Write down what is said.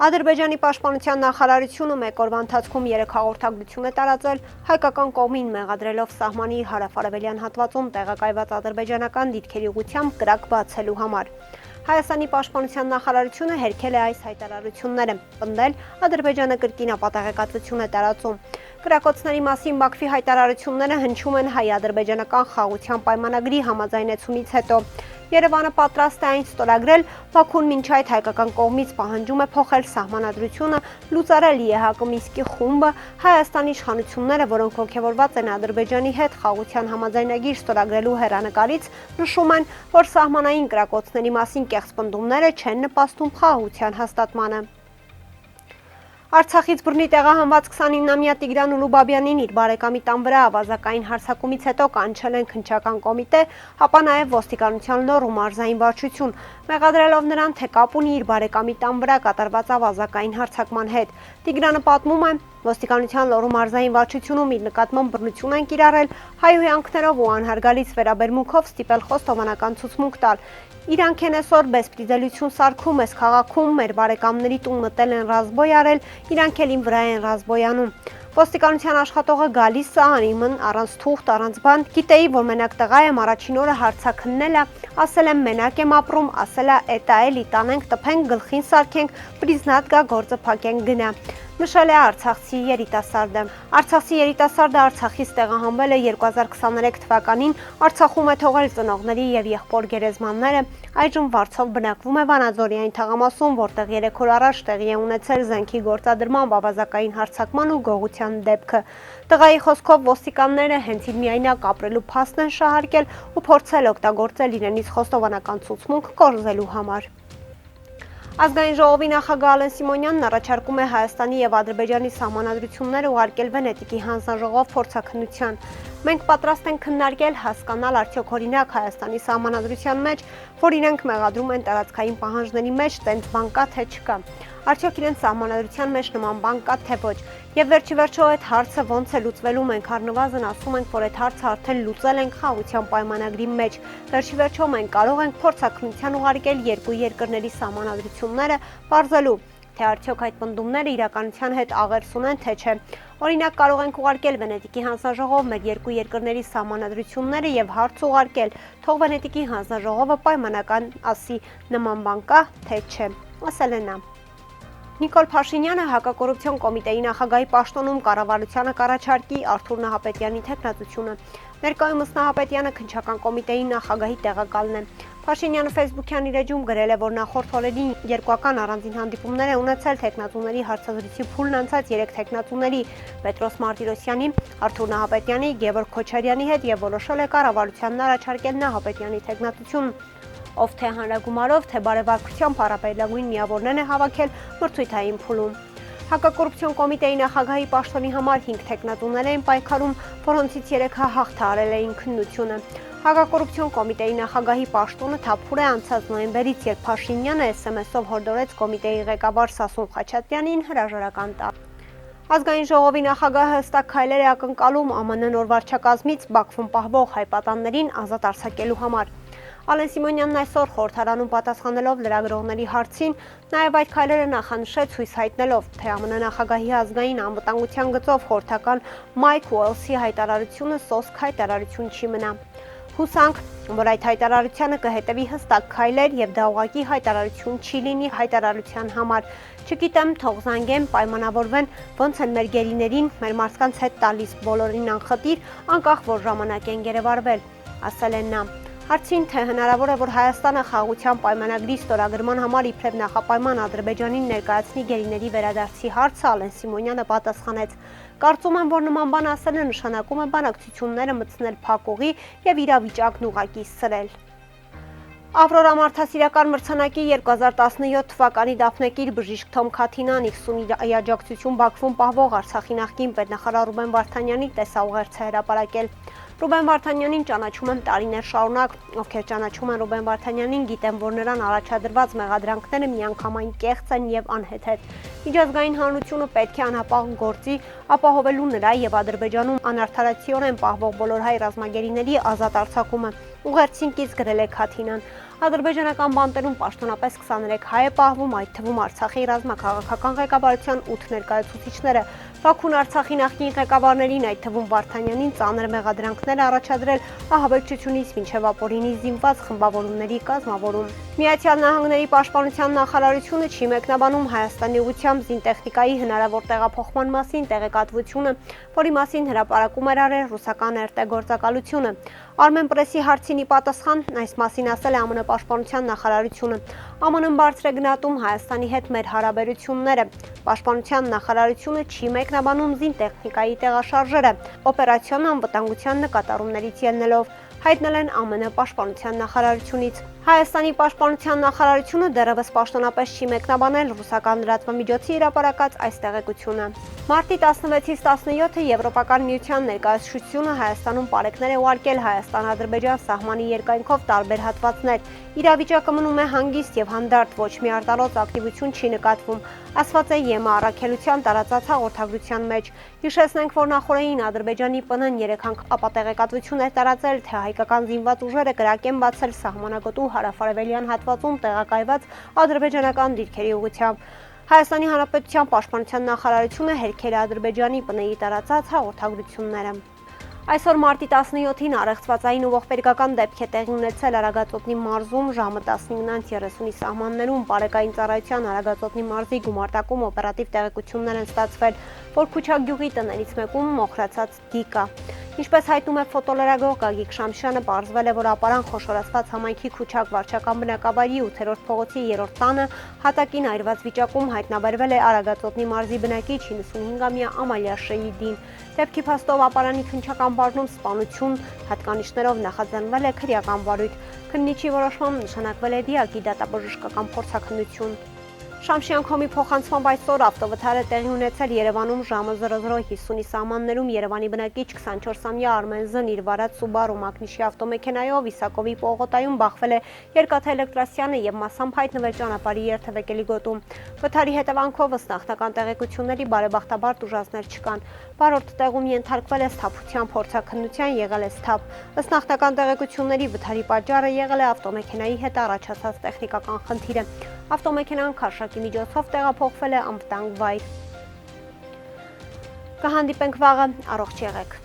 Ադրբեջանի պաշտպանության նախարարությունը մեկ օրվա ընթացքում 3 հաղորդագրություն է տարածել, հայկական կողմին մեղադրելով սահմանի հարավ-արևելյան հատվածում տեղակայված ադրբեջանական դիրքերի ուղղությամբ կրակ բացելու համար։ Հայաստանի պաշտպանության նախարարությունը հերքել է այս հայտարարությունները, պնդել Ադրբեջանը կրկին ապատեղեկատվություն է տարածում։ Կրակոցների մասին Բաքվի հայտարարությունները հնչում են հայ-ադրբեջանական խաղաղության պայմանագրի համաձայնեցումից հետո։ Երևանը պատրաստ է այն ստորագրել, Բաքուն մինչ այդ հայկական կողմից պահանջում է փոխել սահմանադրությունը, լուծարել ԵՀԿ Մինսկի խումբը, Հայաստանի իշխանությունները, որոնք ոգևորված են Ադրբեջանի հետ խաղաղության համաձայնագիր ստորագրելու հեռանկարից, նշում են, որ սահմանային կրակոցների մասին կեղծ պնդումները չեն նպաստում խաղաղության հաստատմանը։ Արցախից բռնի տեղահանված 29-ամյա Տիգրան Ուլուբաբյանին իր բարեկամի տան վրա ավազակային հարձակումից հետո կանչել են քննչական կոմիտե, ապա նաև ոստիկանության լոռու մարզային վարչություն, մեղադրելով նրան, թե կապ ունի իր բարեկամի տան վրա կատարված ավազակային հարձակման հետ։ Տիգրանը պատմում է, ոստիկանության լոռու մարզային վարչությունում իր նկատմամբ բռնություն են կիրառել, հայհոյանքներով ու անհարգալից վերաբերմունքով ստիպել խոստովանական ցուցմունք տալ։ Իրանք են այսօր բեսպրիդելություն սարքում ես քաղաքում, մեր բարեկամների տուն մտել են ռազմբոյ արել, իրանք էլ իմ վրա են ռազմբոյանում։ Ոստիկանության աշխատողը գալիս է անիմն, առանց թուղթ, առանց բան, գիտեի, որ մենակ տղա եմ, առաջին օրը հարցաքննել է, ասել եմ մենակ եմ ապրում, ասել է էտա էլի տանենք, տփենք, գլխին սարքենք, պրիզնատ գա գործը փակենք գնա։ Նշել է արցախցի երիտասարդը։ Արցախցի երիտասարդը Արցախից տեղահանվել է 2023 թվականին, Արցախում է թողել ծնողների եւ եղբոր գերեզմանները, այժմ Վարչով բնակվում է Վանաձորիային թաղամասում, որտեղ 3 օր առաջ տեղի է ունեցել զենքի գործադրման ավազակային հարձակման ու գողության դեպքը։ Տղայի խոսքով ոստիկանները հենց իր միայնակ ապրելու փաստն են շահարկել ու փորձել օգտագործել իրենից խոստովանական ցուցմունք կորզելու համար։ Ազգային ժողովի նախագահ Ալեն Սիմոնյանն առաջարկում է Հայաստանի եւ Ադրբեջանի սահմանադրությունները ուղարկել Վենետիկի հանձնաժողով փորձաքննության։ Մենք պատրաստ ենք քննարկել, հասկանալ արդյոք օրինակ Հայաստանի սահմանադրության մեջ, որ իրենք մեղադրում են տարածքային պահանջների մեջ, տենց բան կա թե չկա։ Արդյոք իրենց սահմանադրության մեջ նման բան կա թե ոչ։ Եվ վերջի վերջո այդ հարցը ոնց է լուծվելու, մենք առնվազն ասում ենք, որ այդ հարցը արդեն լուծել ենք խաղաղության պայմանագրի մեջ։ Վերջի վերջո մենք կարող ենք փորձաքննության ուղարկել երկու երկրների սահմանադրությունները, բարձելու, թե արդյոք այդ պնդումները իրականության հետ աղերս ունեն, թե չէ։ Օրինակ կարող ենք ուղարկել Վենետիկի հանձնաժողով մեր երկու երկրների սահմանադրությունները եւ հարց ուղարկել, թող Վենետիկի հանձնաժողովը պայմանական ասի նման բան կա, թե չէ, ասել է նա։ Նիկոլ Փաշինյանը հակակոռուպցիոն կոմիտեի նախագահի պաշտոնում կառավարությանը կառաջարկի Արթուր Նահապետյանի թեկնածությունը։ Ներկայումս Նահապետյանը քննչական կոմիտեի նախագահի տեղակալն է։ Փաշինյանը Facebook-յան իր էջում գրել է, որ նախորդ օրերին երկուական առանձին հանդիպումներ է ունեցել թեկնածուների հարցազրույցի փուլն անցած 3 թեկնածուների՝ Պետրոս Մարտիրոսյանի, Արթուր Նահապետյանի, Գևորգ Քոչարյանի հետ եւ որոշել է կառավարությանն առաջարկել Նահապետյանի թեկնածություն, ով թե հանրագումարով, թե բարեվարկությամբ առապելագույն միավորներ է հավաքել մրցույթային փուլում։ Հակակոռուպցիոն կոմիտեի նախագահի պաշտոնի համար 5 թեկնածուներ էին պայքարում, որոնցից 3-ը հաղթահարել էին քննությունը։ Հակակոռուպցիոն կոմիտեի նախագահի պաշտոնը թափուր է անցած նոյեմբերից, երբ Փաշինյանը SMS-ով հորդորեց կոմիտեի ղեկավար Սասուն Խաչատրյանին հրաժարական տալ։ Ազգային ժողովի նախագահը հստակ քայլեր է ակնկալում ԱՄՆ նոր վարչակազմից Բաքվում պահվող հայ պատաններին ազատ արձակելու համար։ Ալեն Սիմոնյանն այսօր խորհրդարանում պատասխանելով լրագրողների հարցին, նաև այդ քայլերը նախանշեց հույս հայտնելով, թե ԱՄՆ նախագահի ազգային անվտանգության գծով խորհրդական Մայք Ուելսի հայտարարությունը սոսկ հայտարարություն չի մնա։ Հուսանք, որ այդ հայտարարությանը կհետևի հստակ քայլեր եւ դա ուղղակի հայտարարություն չի լինի հայտարարության համար։ Չգիտեմ, թող զանգեն, պայմանավորվեն, ոնց են մեր գերիներին, մեր մարդկանց հետ տալիս բոլորին անխտիր, անկախ որ ժամանակ են գերեվարվել, ասել են նա։ Հարցին, թե հնարավոր է, որ Հայաստանը խաղաղության պայմանագրի ստորագրման համար իբրև նախապայման Ադրբեջանին ներկայացնի գերիների վերադարձի հարցը, Ալեն Սիմոնյանը պատասխանեց. Կարծում եմ, որ նման բան ասելը նշանակում է բանակցությունները մտցնել փակուղի եւ իրավիճակն ուղղակի սրել։ Ավրորա մարդասիրական մրցանակի 2017 թվականի դափնեկիր բժիշկ Թոմ Քաթինան 50 աջակցություն Բաքվում պահվող Արցախի նախկին պետնախարար Ռուբեն Վարդանյանի տեսաուղերձ է հրապարակել։ Ռուբեն Վարդանյանին ճանաչում եմ տարիներ շարունակ, ովքեր ճանաչում են Ռուբեն Վարդանյանին, գիտեն, որ նրան առաջադրված մեղադրանքները միանգամայն կեղծ են եւ անհեթեթ։ Միջազգային հանրությունը պետք է անհապաղ գործի ապահովելու նրա եւ Ադրբեջանում անարդարացիորեն պահվող բոլոր հայ ռազմագերիների ազատ արձակումը։ Ուղերձին կից գրել է Քաթինան։ Ադրբեջանական բանտերում պաշտոնապես 23 հայ է պահվում, այդ թվում Արցախի ռազմաքաղաքական ղեկավարության 8 ներկայացուցիչները։ Բաքուն Արցախի նախկին ղեկավարներին, այդ թվում Վարդանյանին, ծանր մեղադրանքներ առաջադրել ահաբեկչությունից մինչև ապօրինի զինված խմբավորումների կազմավորում։ Միացյալ Նահանգների պաշտպանության նախարարությունը չի մեկնաբանում Հայաստանի ուղղությամբ զինտեխնիկայի հնարավոր տեղափոխման մասին տեղեկատվությունը, որի մասին հրապարակում էր արել ռուսական ՌՏ գործակալությունը։ Armenpress-ի հարցին ի պատասխան այս մասին ասել է ԱՄՆ պաշտպանության նախարարությունը։ ԱՄՆ-ն բարձր է գնահատում Հայաստանի հետ մեր հարաբերությունները։ Պաշտպանության նախարարությունը չի մեկնաբանում զինտեխնիկայի տեղաշարժերը, օպերացիոն անվտանգության նկատառումներից ելնելով, հայտնել են ԱՄՆ պաշտպանության նախարարությունից։ Հայաստանի պաշտպանության նախարարությունը դեռևս պաշտոնապես չի մեկնաբանել ռուսական լրատվամիջոցի հրապարակած այս տեղեկությունը։ Մարտի 16-ից 17-ը Եվրոպական միության ներկայացուցիչությունը Հայաստանում պարեկներ է ուղարկել Հայաստան-Ադրբեջան սահմանի երկայնքով տարբեր հատվածներ։ Իրավիճակը մնում է հանգիստ եւ հանդարտ, ոչ մի արտարոց ակտիվություն չի նկատվում, ասված է ԵՄ առաքելության տարածած հաղորդագրության մեջ։ Հիշեցնենք, որ նախորդին Ադրբեջանի ՊՆ-ն 3 անգամ ապատեղեկատվություն է տարածել, թե հայկական զինված ուժերը կրակ են բացել սահմանագոտու հարավարևելյան հատվածում տեղակայված ադրբեջանական դիրքերի ուղղությամբ։ Հայաստանի Հանրապետության պաշտպանության նախարարությունը հերքել է Ադրբեջանի ՊՆ-ի տարածած հաղորդագրությունները։ Այսօր մարտի 17-ին առեղծվածային ու ողբերգական դեպք է տեղի ունեցել Արագածոտնի մարզում ժամը 15:30-ի սահմաններում Պարեկային ծառայության Արագածոտնի մարզի գումարտակում օպերատիվ տեղեկություններ են ստացվել, որ Քուչակ գյուղի տներից մեկում մոխրացած դիկ կա։ Ինչպես հայտնում է ֆոտոլրագրող Գագիկ Շամշյանը, պարզվել է, որ ապարան խոշորացված համայնքի Քուչակ վարչական բնակավայրի 8-րդ փողոցի 3-րդ տանը հատակին այրված վիճակում հայտնաբերվել է Արագածոտնի մարզի բնակիչ 95-ամյա Ամալիա Շեյիդին։ Դեպքի փաստով ապարանի քննչական բաժնում սպանություն հատկանիշներով նախաձեռնվել է քրեական վարույթ։ Քննիչի որոշմամբ նշանակվել է դիակի դատաբժշկական փորձաքննություն։ Շամշյան.com-ի փոխանցմամբ այսօր ավտովթար է տեղի ունեցել Երևանում ժամը 00:50-ի սահմաններում Երևանի բնակիչ 24-ամյա Արմեն Զ-ն իր վարած Subaru Մագնիշի ավտոմեքենայով Իսակովի պողոտայում բախվել է երկաթե էլեկտրասյանը եւ մասամբ հայտնվել ճանապարհի երթևեկելի գոտում։ Վթարի հետևանքով ըստ նախնական տեղեկությունների բարեբախտաբար տուժածներ չկան։ Բարորդ տեղում ենթարկվել է սթափության փորձաքննության, եղել է սթափ։ Ըստ նախնական տեղեկությունների վթարի պատճառը եղել է ավտոմեքենայի հետ առաջացած տեխնիկական խնդիրը։ Ավտոմեքենան քարշակի միջոցով տեղափոխվել է անվտանգ վայր։ Կհանդիպենք վաղը, առողջ եղեք։